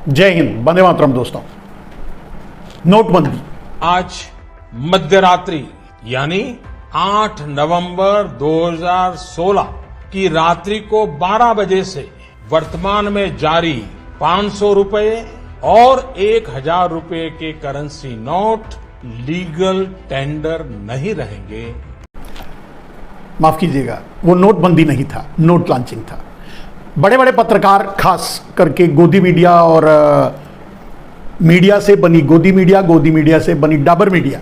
जय हिंद, वंदे मातरम। दोस्तों, नोटबंदी आज मध्यरात्रि यानी 8 नवंबर 2016 की रात्रि को 12 बजे से वर्तमान में जारी 500 रुपए और 1000 रुपए के करेंसी नोट लीगल टेंडर नहीं रहेंगे। माफ कीजिएगा, वो नोटबंदी नहीं था, नोट लॉन्चिंग था। बड़े बड़े पत्रकार, खास करके गोदी मीडिया और मीडिया से बनी गोदी मीडिया से बनी डाबर मीडिया,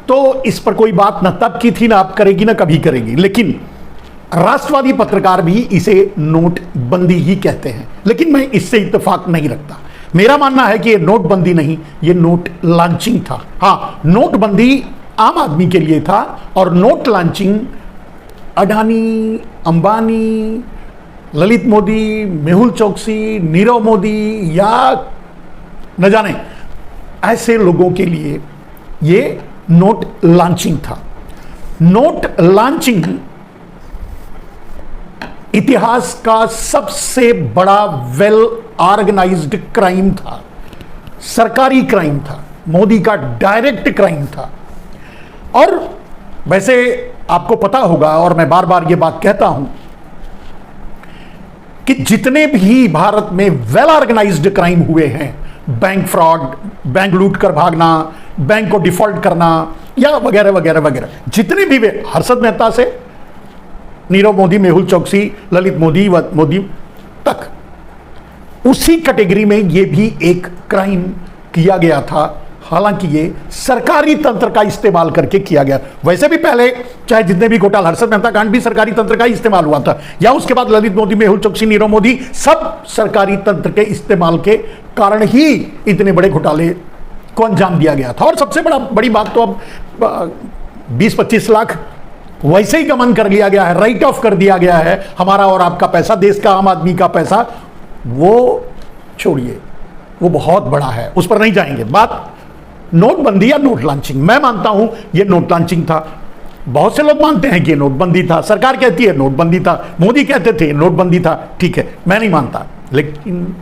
तो इस पर कोई बात न तब की थी, ना अब करेगी, ना कभी करेगी। लेकिन राष्ट्रवादी पत्रकार भी इसे नोटबंदी ही कहते हैं, लेकिन मैं इससे इत्तेफाक नहीं रखता। मेरा मानना है कि ये नोटबंदी नहीं, ये नोट लॉन्चिंग था। हाँ, नोटबंदी आम आदमी के लिए था और नोट लॉन्चिंग अडानी, अंबानी, ललित मोदी, मेहुल चोकसी, नीरव मोदी या न जाने ऐसे लोगों के लिए ये नोट लॉन्चिंग था। नोट लॉन्चिंग इतिहास का सबसे बड़ा वेल ऑर्गेनाइज्ड क्राइम था, सरकारी क्राइम था, मोदी का डायरेक्ट क्राइम था। और वैसे आपको पता होगा, और मैं बार बार ये बात कहता हूं, कि जितने भी भारत में वेल ऑर्गेनाइज्ड क्राइम हुए हैं, बैंक फ्रॉड, बैंक लूट कर भागना, बैंक को डिफॉल्ट करना या वगैरह वगैरह वगैरह, जितने भी वे, हर्षद मेहता से नीरव मोदी, मेहुल चोकसी, ललित मोदी तक, उसी कैटेगरी में ये भी एक क्राइम किया गया था। हालांकि ये सरकारी तंत्र का इस्तेमाल करके किया गया। वैसे भी पहले चाहे जितने भी घोटाला, हर्षद मेहता कांड भी सरकारी तंत्र का इस्तेमाल हुआ था, या उसके बाद ललित मोदी, मेहुल चोकसी, नीरव मोदी, सब सरकारी तंत्र के इस्तेमाल के कारण ही इतने बड़े घोटाले को अंजाम दिया गया था। और सबसे बड़ी बात तो अब 20-25 लाख वैसे ही गमन कर लिया गया है, राइट ऑफ कर दिया गया है। हमारा और आपका पैसा, देश का आम आदमी का पैसा, वो छोड़िए, वो बहुत बड़ा है, उस पर नहीं जाएंगे। बात नोटबंदी या नोट लॉन्चिंग, मैं मानता हूं ये नोट लॉन्चिंग था। बहुत से लोग मानते हैं कि नोटबंदी था, सरकार कहती है नोटबंदी था, मोदी कहते थे नोटबंदी था। ठीक है, मैं नहीं मानता, लेकिन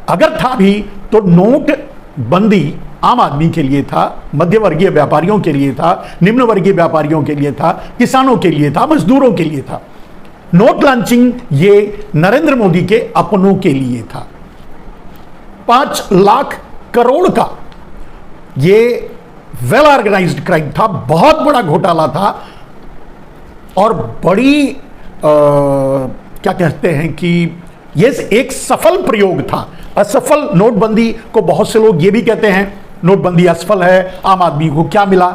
अगर था भी तो नोटबंदी आम आदमी के लिए था, मध्य वर्गीय व्यापारियों के लिए था, निम्न वर्गीय व्यापारियों के लिए था, किसानों के लिए था, मजदूरों के लिए था। नोट लॉन्चिंग ये नरेंद्र मोदी के अपनों के लिए था। 5 लाख करोड़ का ये वेल ऑर्गेनाइज्ड क्राइम था, बहुत बड़ा घोटाला था और बड़ी क्या कहते हैं कि ये एक सफल प्रयोग था। असफल नोटबंदी को बहुत से लोग ये भी कहते हैं नोटबंदी असफल है, आम आदमी को क्या मिला।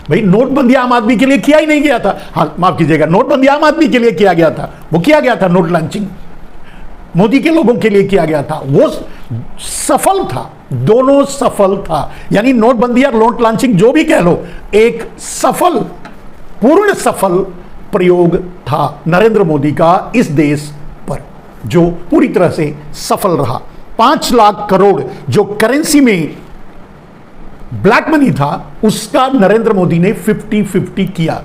भाई, नोटबंदी आम आदमी के लिए किया ही नहीं गया था। हाँ, माफ कीजिएगा, नोटबंदी आम आदमी के लिए किया गया था, वो किया गया था। नोट लॉन्चिंग मोदी के लोगों के लिए किया गया था, वो सफल था, दोनों सफल था। यानी नोटबंदी और नोट लॉन्चिंग जो भी कह लो, एक सफल, पूर्ण सफल प्रयोग था नरेंद्र मोदी का इस देश पर, जो पूरी तरह से सफल रहा। 5 लाख करोड़ जो करेंसी में ब्लैक मनी था, उसका नरेंद्र मोदी ने 50-50 किया,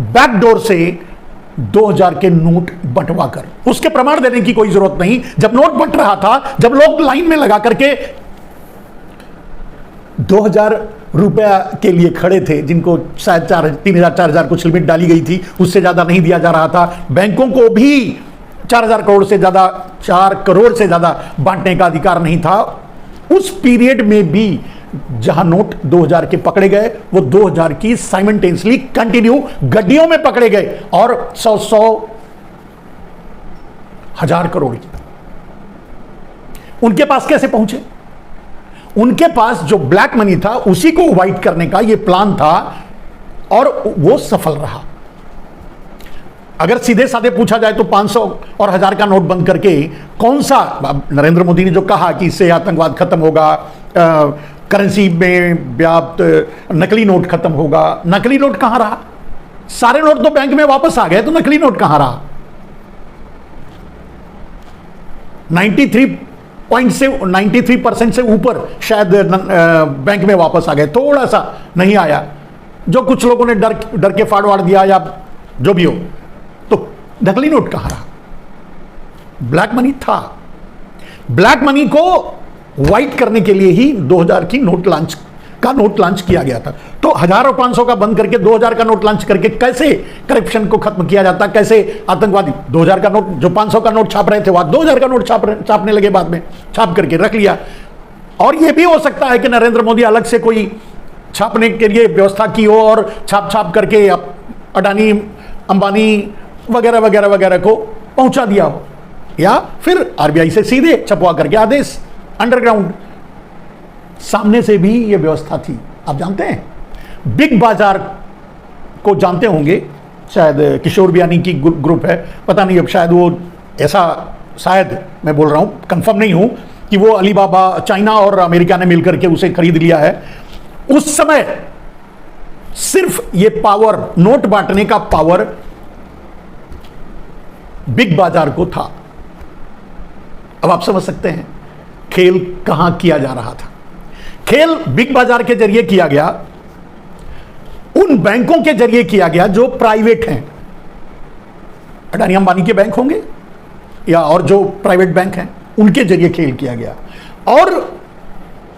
बैकडोर से 2000 के नोट बंटवा कर। उसके प्रमाण देने की कोई जरूरत नहीं। जब नोट बंट रहा था, जब लोग लाइन में लगा करके 2000 रुपया के लिए खड़े थे, जिनको शायद 3000-4000 कुछ लिमिट डाली गई थी, उससे ज्यादा नहीं दिया जा रहा था, बैंकों को भी 4000 करोड़ से ज्यादा, 4 करोड़ से ज्यादा बांटने का अधिकार नहीं था। उस पीरियड में भी जहां नोट 2000 के पकड़े गए, वो 2000 की साइमल्टेनियसली कंटिन्यू गड्डियों में पकड़े गए और 100 हजार करोड़ की उनके पास कैसे पहुंचे? उनके पास जो ब्लैक मनी था, उसी को वाइट करने का ये प्लान था और वो सफल रहा। अगर सीधे साधे पूछा जाए तो 500 और 1000 का नोट बंद करके कौन सा, नरेंद्र मोदी ने जो कहा कि इससे आतंकवाद खत्म होगा, करेंसी में व्याप्त नकली नोट खत्म होगा, नकली नोट कहां रहा? सारे नोट तो बैंक में वापस आ गए, तो नकली नोट कहां रहा? 93% से ऊपर शायद बैंक में वापस आ गए, थोड़ा सा नहीं आया। जो कुछ लोगों ने डर के फाड़ वाड़ दिया या जो भी हो, तो नकली नोट कहां रहा? ब्लैक मनी था। ब्लैक मनी को वाइट करने के लिए ही 2000 की नोट लॉन्च किया गया था। तो 1000 और 500 का बंद करके 2000 का नोट लॉन्च करके कैसे करप्शन को खत्म किया जाता, कैसे आतंकवादी 2000 का नोट, जो 500 का नोट छाप रहे थे वहां 2000 का नोट छापने लगे, बाद में छाप करके रख लिया। और यह भी हो सकता है कि नरेंद्र मोदी अलग से कोई छापने के लिए व्यवस्था की हो और छाप करके अडानी अंबानी वगैरह वगैरह वगैरह को पहुंचा दिया हो, या फिर आरबीआई से सीधे छपवा करके आदेश अंडरग्राउंड। सामने से भी यह व्यवस्था थी। आप जानते हैं बिग बाजार को जानते होंगे, शायद किशोर बियानी की ग्रुप है, पता नहीं, अब शायद वो ऐसा, शायद मैं बोल रहा हूं, कंफर्म नहीं हूं कि वो अलीबाबा, चाइना और अमेरिका ने मिलकर के उसे खरीद लिया है। उस समय सिर्फ ये पावर, नोट बांटने का पावर बिग बाजार को था। अब आप समझ सकते हैं खेल कहां किया जा रहा था। खेल बिग बाजार के जरिए किया गया, उन बैंकों के जरिए किया गया जो प्राइवेट हैं, अडानी अंबानी के बैंक होंगे या और जो प्राइवेट बैंक हैं, उनके जरिए खेल किया गया। और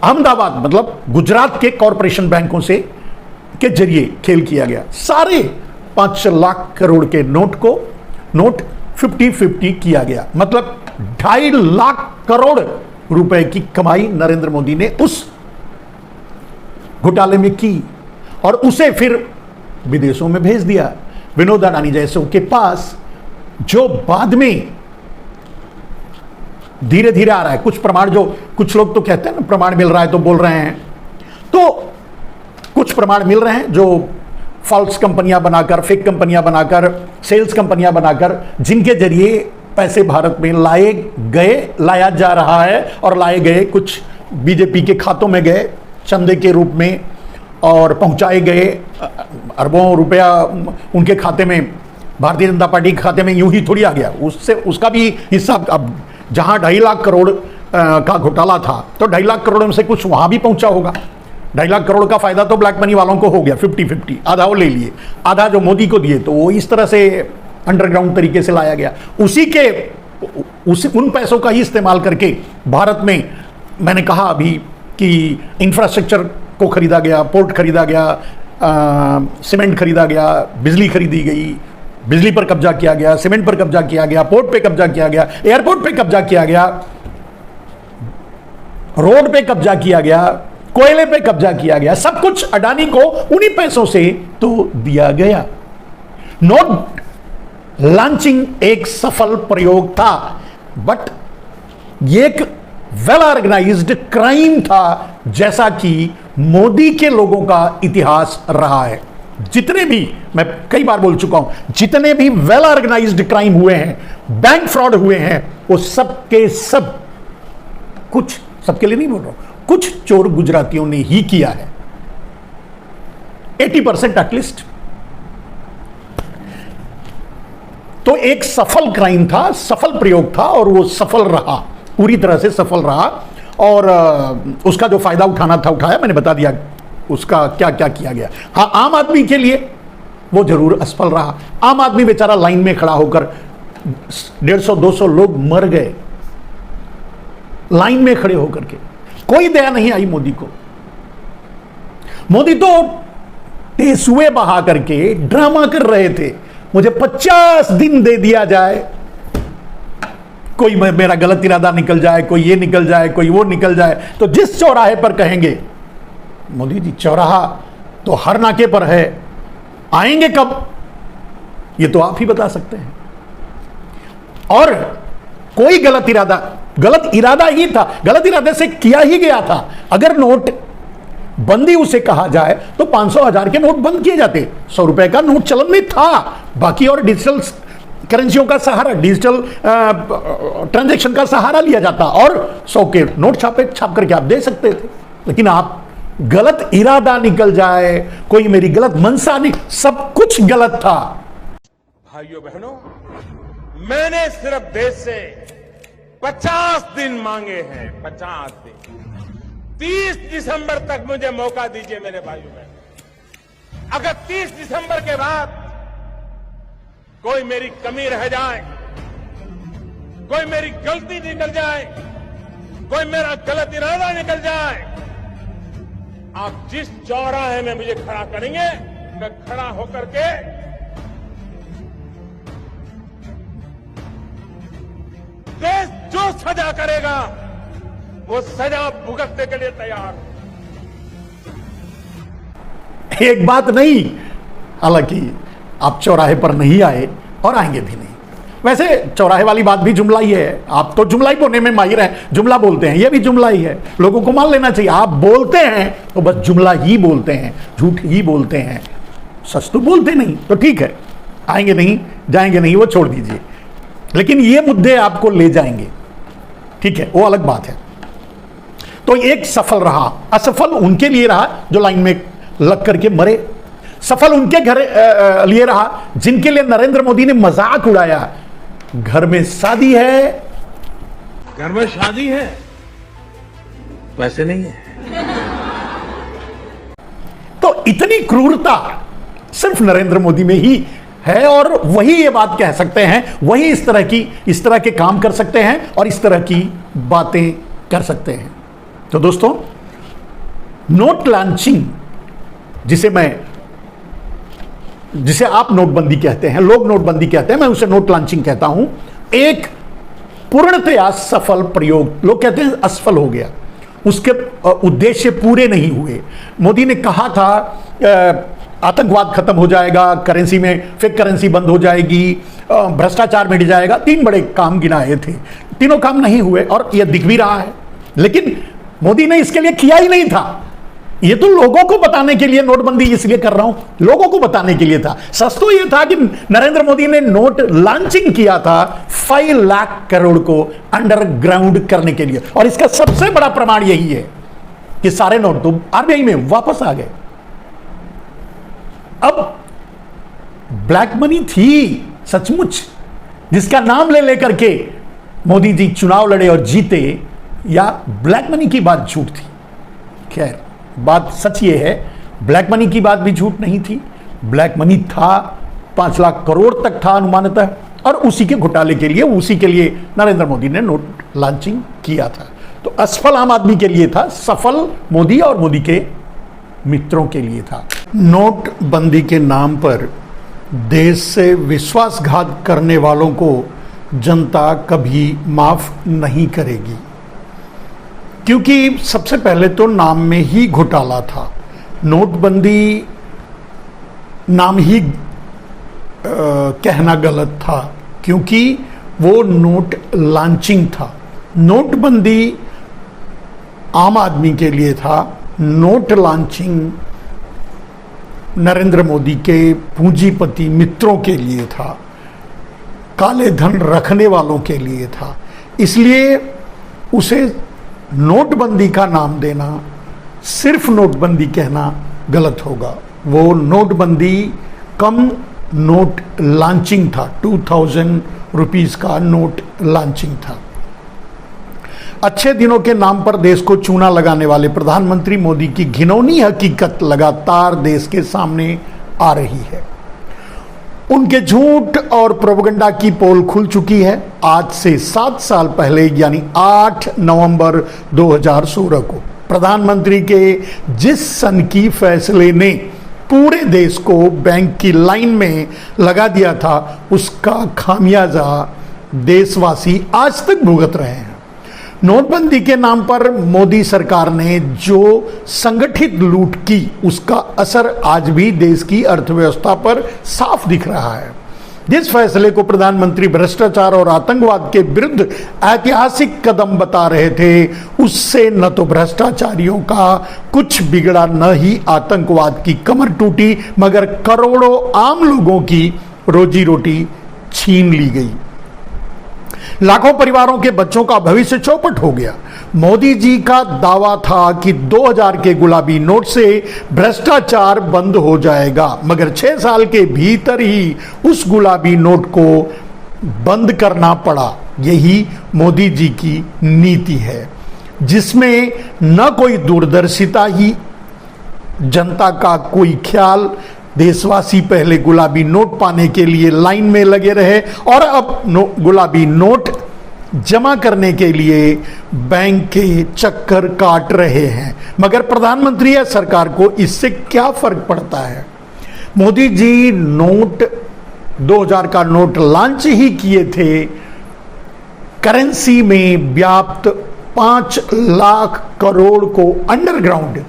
अहमदाबाद मतलब गुजरात के कॉरपोरेशन बैंकों से के जरिए खेल किया गया। सारे 5 लाख करोड़ के नोट 50-50 किया गया। मतलब 2.5 लाख करोड़ रुपए की कमाई नरेंद्र मोदी ने उस घोटाले में की और उसे फिर विदेशों में भेज दिया विनोद अडानी जैसों के पास, जो बाद में धीरे धीरे आ रहा है। कुछ प्रमाण, जो कुछ लोग तो कहते हैं ना प्रमाण मिल रहा है तो बोल रहे हैं, तो कुछ प्रमाण मिल रहे हैं जो फॉल्स कंपनियां बनाकर, फेक कंपनियां बनाकर, सेल्स कंपनियां बनाकर, जिनके जरिए पैसे भारत में लाया जा रहा है और लाए गए, कुछ बीजेपी के खातों में गए चंदे के रूप में और पहुंचाए गए अरबों रुपया उनके खाते में, भारतीय जनता पार्टी के खाते में यूं ही थोड़ी आ गया, उससे उसका भी हिस्सा। अब जहां 2.5 लाख करोड़ का घोटाला था तो 2.5 लाख करोड़ में से कुछ वहां भी पहुंचा होगा। 2.5 लाख करोड़ का फायदा तो ब्लैक मनी वालों को हो गया 50-50, आधा वो ले लिए, आधा जो मोदी को दिए, तो वो इस तरह से अंडरग्राउंड तरीके से लाया गया। उन पैसों का ही इस्तेमाल करके भारत में, मैंने कहा अभी कि इंफ्रास्ट्रक्चर को खरीदा गया, पोर्ट खरीदा गया, सीमेंट खरीदा गया, बिजली खरीदी गई, बिजली पर कब्जा किया गया, सीमेंट पर कब्जा किया गया, पोर्ट पे कब्जा किया गया, एयरपोर्ट पे कब्जा किया गया, रोड पे कब्जा किया गया, कोयले पे कब्जा किया गया। सब कुछ अडानी को उन्हीं पैसों से तो दिया गया। नोट लॉन्चिंग एक सफल प्रयोग था, बट ये एक वेल ऑर्गेनाइज्ड क्राइम था, जैसा कि मोदी के लोगों का इतिहास रहा है। जितने भी, मैं कई बार बोल चुका हूं, जितने भी वेल ऑर्गेनाइज्ड क्राइम हुए हैं, बैंक फ्रॉड हुए हैं, वो सबके सब, कुछ सबके लिए नहीं बोल रहा हूं, कुछ चोर गुजरातियों ने ही किया है, 80% एटलीस्ट। तो एक सफल क्राइम था, सफल प्रयोग था, और वो सफल रहा, पूरी तरह से सफल रहा। और उसका जो फायदा उठाना था उठाया, मैंने बता दिया उसका क्या क्या किया गया। हाँ, आम आदमी के लिए वो जरूर असफल रहा। आम आदमी बेचारा लाइन में खड़ा होकर 150-200 लोग मर गए लाइन में खड़े होकर के, कोई दया नहीं आई मोदी को। मोदी तो टेसुए बहा करके ड्रामा कर रहे थे, मुझे 50 दिन दे दिया जाए, कोई मेरा गलत इरादा निकल जाए, कोई ये निकल जाए, कोई वो निकल जाए, तो जिस चौराहे पर कहेंगे, मोदी जी चौराहा तो हर नाके पर है, आएंगे कब ये तो आप ही बता सकते हैं। और कोई गलत इरादा ही था, गलत इरादे से किया ही गया था। अगर नोट बंदी उसे कहा जाए तो 500,000 के नोट बंद किए जाते, 100 रुपए का नोट चलन में था, बाकी और डिजिटल करेंसियों का सहारा, डिजिटल ट्रांजैक्शन का सहारा लिया जाता और 100 के नोट छाप करके आप दे सकते थे। लेकिन आप गलत इरादा निकल जाए, कोई मेरी गलत मंशा नहीं, सब कुछ गलत था। भाइयों बहनों, मैंने सिर्फ देश से 50 दिन मांगे हैं, 50 दिन। 30 दिसंबर तक मुझे मौका दीजिए मेरे भाइयों बहनों। अगर 30 दिसंबर के बाद कोई मेरी कमी रह जाए, कोई मेरी गलती निकल जाए, कोई मेरा गलत इरादा निकल जाए, आप जिस चौराहे में मुझे खड़ा करेंगे, मैं खड़ा होकर के देश जो सजा करेगा वो सजा भुगतने के लिए तैयार हूं। एक बात नहीं, हालांकि आप चौराहे पर नहीं आए और आएंगे भी नहीं। वैसे चौराहे वाली बात भी जुमला ही है, आप तो जुमला ही बोलने में माहिर हैं, जुमला बोलते हैं, ये भी जुमला ही है, लोगों को मान लेना चाहिए। आप बोलते हैं तो बस जुमला ही बोलते हैं, झूठ ही बोलते हैं, सच तो बोलते नहीं। तो ठीक है, आएंगे नहीं, जाएंगे नहीं, वो छोड़ दीजिए, लेकिन ये मुद्दे आपको ले जाएंगे, ठीक है, वो अलग बात है। तो एक सफल रहा, असफल उनके लिए रहा जो लाइन में लग करके मरे। सफल उनके घर लिए रहा जिनके लिए नरेंद्र मोदी ने मजाक उड़ाया। घर में शादी है, घर में शादी है, पैसे नहीं है। तो इतनी क्रूरता सिर्फ नरेंद्र मोदी में ही है, और वही ये बात कह सकते हैं, वही इस तरह के काम कर सकते हैं और इस तरह की बातें कर सकते हैं। तो दोस्तों, नोट लॉन्चिंग जिसे आप नोटबंदी कहते हैं, लोग नोटबंदी कहते हैं, मैं उसे नोट लॉन्चिंग कहता हूं, एक पूर्णतया सफल प्रयोग, लोग कहते हैं असफल हो गया, उसके उद्देश्य पूरे नहीं हुए। मोदी ने कहा था आतंकवाद खत्म हो जाएगा, करेंसी में फेक करेंसी बंद हो जाएगी, भ्रष्टाचार मिट जाएगा, 3 बड़े काम गिनाए थे, तीनों काम नहीं हुए और यह दिख भी रहा है। लेकिन मोदी ने इसके लिए किया ही नहीं था, ये तो लोगों को बताने के लिए नोटबंदी इसलिए कर रहा हूं, लोगों को बताने के लिए था। सच तो यह था कि नरेंद्र मोदी ने नोट लॉन्चिंग किया था 5 लाख करोड़ को अंडरग्राउंड करने के लिए, और इसका सबसे बड़ा प्रमाण यही है कि सारे नोट तो आरबीआई में वापस आ गए। अब ब्लैक मनी थी सचमुच, जिसका नाम ले लेकर के मोदी जी चुनाव लड़े और जीते, या ब्लैक मनी की बात झूठ थी? खैर, बात सच ये है, ब्लैक मनी की बात भी झूठ नहीं थी। ब्लैक मनी था, 5 लाख करोड़ तक था अनुमानतः, और उसी के घोटाले के लिए, उसी के लिए नरेंद्र मोदी ने नोट लॉन्चिंग किया था। तो असफल आम आदमी के लिए था, सफल मोदी और मोदी के मित्रों के लिए था। नोटबंदी के नाम पर देश से विश्वासघात करने वालों को जनता कभी माफ नहीं करेगी, क्योंकि सबसे पहले तो नाम में ही घोटाला था। नोटबंदी नाम ही कहना गलत था, क्योंकि वो नोट लॉन्चिंग था। नोटबंदी आम आदमी के लिए था, नोट लॉन्चिंग नरेंद्र मोदी के पूंजीपति मित्रों के लिए था, काले धन रखने वालों के लिए था। इसलिए उसे नोटबंदी का नाम देना, सिर्फ नोटबंदी कहना गलत होगा। वो नोटबंदी कम नोट लॉन्चिंग था, 2000 रुपीस का नोट लॉन्चिंग था। अच्छे दिनों के नाम पर देश को चूना लगाने वाले प्रधानमंत्री मोदी की घिनौनी हकीकत लगातार देश के सामने आ रही है। उनके झूठ और प्रोपेगेंडा की पोल खुल चुकी है। आज से 7 साल पहले, यानी 8 नवंबर 2016 को प्रधानमंत्री के जिस सनकी फैसले ने पूरे देश को बैंक की लाइन में लगा दिया था, उसका खामियाजा देशवासी आज तक भुगत रहे हैं। नोटबंदी के नाम पर मोदी सरकार ने जो संगठित लूट की, उसका असर आज भी देश की अर्थव्यवस्था पर साफ दिख रहा है। जिस फैसले को प्रधानमंत्री भ्रष्टाचार और आतंकवाद के विरुद्ध ऐतिहासिक कदम बता रहे थे, उससे न तो भ्रष्टाचारियों का कुछ बिगड़ा, न ही आतंकवाद की कमर टूटी, मगर करोड़ों आम लोगों की रोजी रोटी छीन ली गई। लाखों परिवारों के बच्चों का भविष्य चौपट हो गया। मोदी जी का दावा था कि 2000 के गुलाबी नोट से भ्रष्टाचार बंद हो जाएगा, मगर 6 साल के भीतर ही उस गुलाबी नोट को बंद करना पड़ा। यही मोदी जी की नीति है, जिसमें न कोई दूरदर्शिता ही, जनता का कोई ख्याल। देशवासी पहले गुलाबी नोट पाने के लिए लाइन में लगे रहे और अब गुलाबी नोट जमा करने के लिए बैंक के चक्कर काट रहे हैं। मगर प्रधानमंत्री या सरकार को इससे क्या फर्क पड़ता है? मोदी जी 2000 का नोट लॉन्च ही किए थे करेंसी में व्याप्त 5 लाख करोड़ को अंडरग्राउंड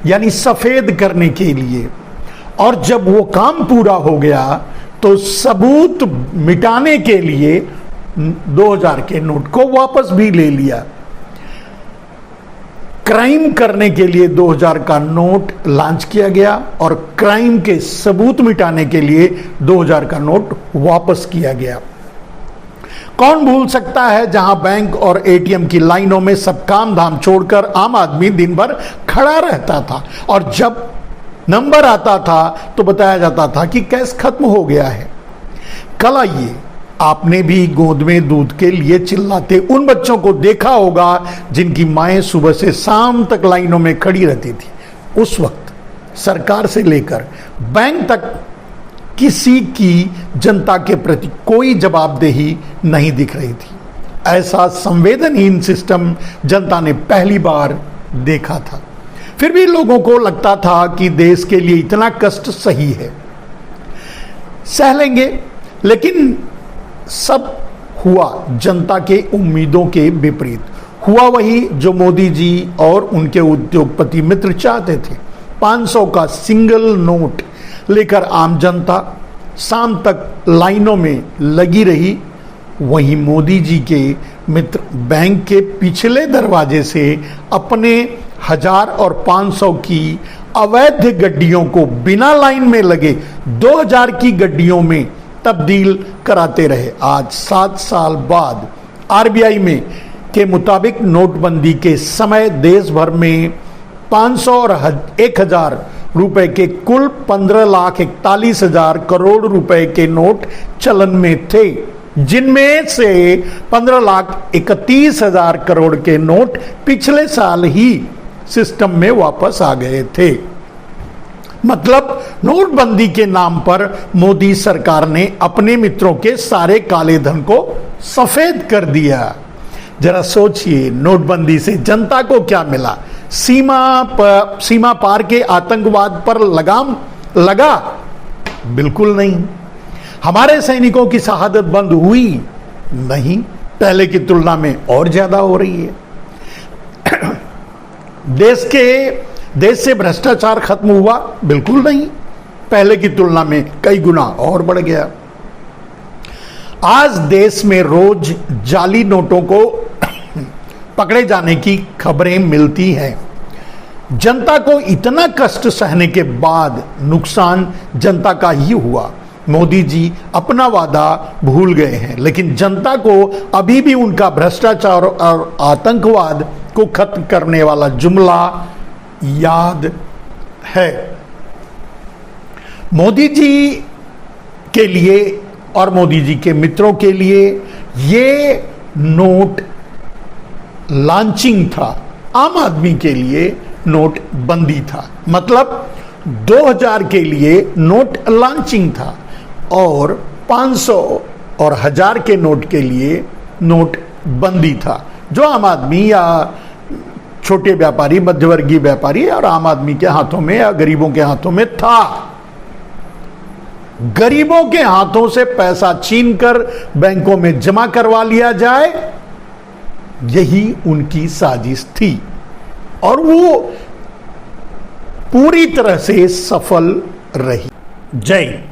यानी सफेद करने के लिए, और जब वो काम पूरा हो गया तो सबूत मिटाने के लिए 2000 के नोट को वापस भी ले लिया। क्राइम करने के लिए 2000 का नोट लॉन्च किया गया और क्राइम के सबूत मिटाने के लिए 2000 का नोट वापस किया गया। कौन भूल सकता है जहां बैंक और एटीएम की लाइनों में सब काम धाम छोड़कर आम आदमी दिन भर खड़ा रहता था और जब नंबर आता था तो बताया जाता था कि कैश खत्म हो गया है। कल आइए, आपने भी गोद में दूध के लिए चिल्लाते उन बच्चों को देखा होगा जिनकी माएं सुबह से शाम तक लाइनों में खड़ी रहती थी। उस वक्त सरकार से लेकर बैंक तक किसी की जनता के प्रति कोई जवाबदेही नहीं दिख रही थी। ऐसा संवेदनहीन सिस्टम जनता ने पहली बार देखा था। फिर भी लोगों को लगता था कि देश के लिए इतना कष्ट सही है, सह लेंगे। लेकिन सब हुआ जनता के उम्मीदों के विपरीत। हुआ वही जो मोदी जी और उनके उद्योगपति मित्र चाहते थे। 500 का सिंगल नोट लेकर आम जनता शाम तक लाइनों में लगी रही। वहीं मोदी जी के मित्र बैंक के पिछले दरवाजे से अपने 1000 और 500 की अवैध गड्डियों को बिना लाइन में लगे 2000 की गड्डियों में तब्दील कराते रहे। आज 7 साल बाद आरबीआई में के मुताबिक नोटबंदी के समय देश भर में 500 और 1000 रुपए के कुल 15,41,000 करोड़ रुपए के नोट चलन में थे, जिनमें से 15,31,000 करोड़ के नोट पिछले साल ही सिस्टम में वापस आ गए थे। मतलब नोटबंदी के नाम पर मोदी सरकार ने अपने मित्रों के सारे काले धन को सफेद कर दिया। जरा सोचिए, नोटबंदी से जनता को क्या मिला? सीमा पार के आतंकवाद पर लगाम लगा? बिल्कुल नहीं। हमारे सैनिकों की शहादत बंद हुई? नहीं, पहले की तुलना में और ज्यादा हो रही है। देश से भ्रष्टाचार खत्म हुआ? बिल्कुल नहीं, पहले की तुलना में कई गुना और बढ़ गया। आज देश में रोज जाली नोटों को पकड़े जाने की खबरें मिलती हैं। जनता को इतना कष्ट सहने के बाद नुकसान जनता का ही हुआ। मोदी जी अपना वादा भूल गए हैं, लेकिन जनता को अभी भी उनका भ्रष्टाचार और आतंकवाद को खत्म करने वाला जुमला याद है। मोदी जी के लिए और मोदी जी के मित्रों के लिए ये नोट लॉन्चिंग था, आम आदमी के लिए नोट बंदी था। मतलब 2000 के लिए नोट लॉन्चिंग था और 500 और 1000 के नोट के लिए नोट बंदी था, जो आम आदमी या छोटे व्यापारी, मध्यवर्गीय व्यापारी और आम आदमी के हाथों में या गरीबों के हाथों में था। गरीबों के हाथों से पैसा छीनकर बैंकों में जमा करवा लिया जाए, यही उनकी साजिश थी और वो पूरी तरह से सफल रही। जय हिंद।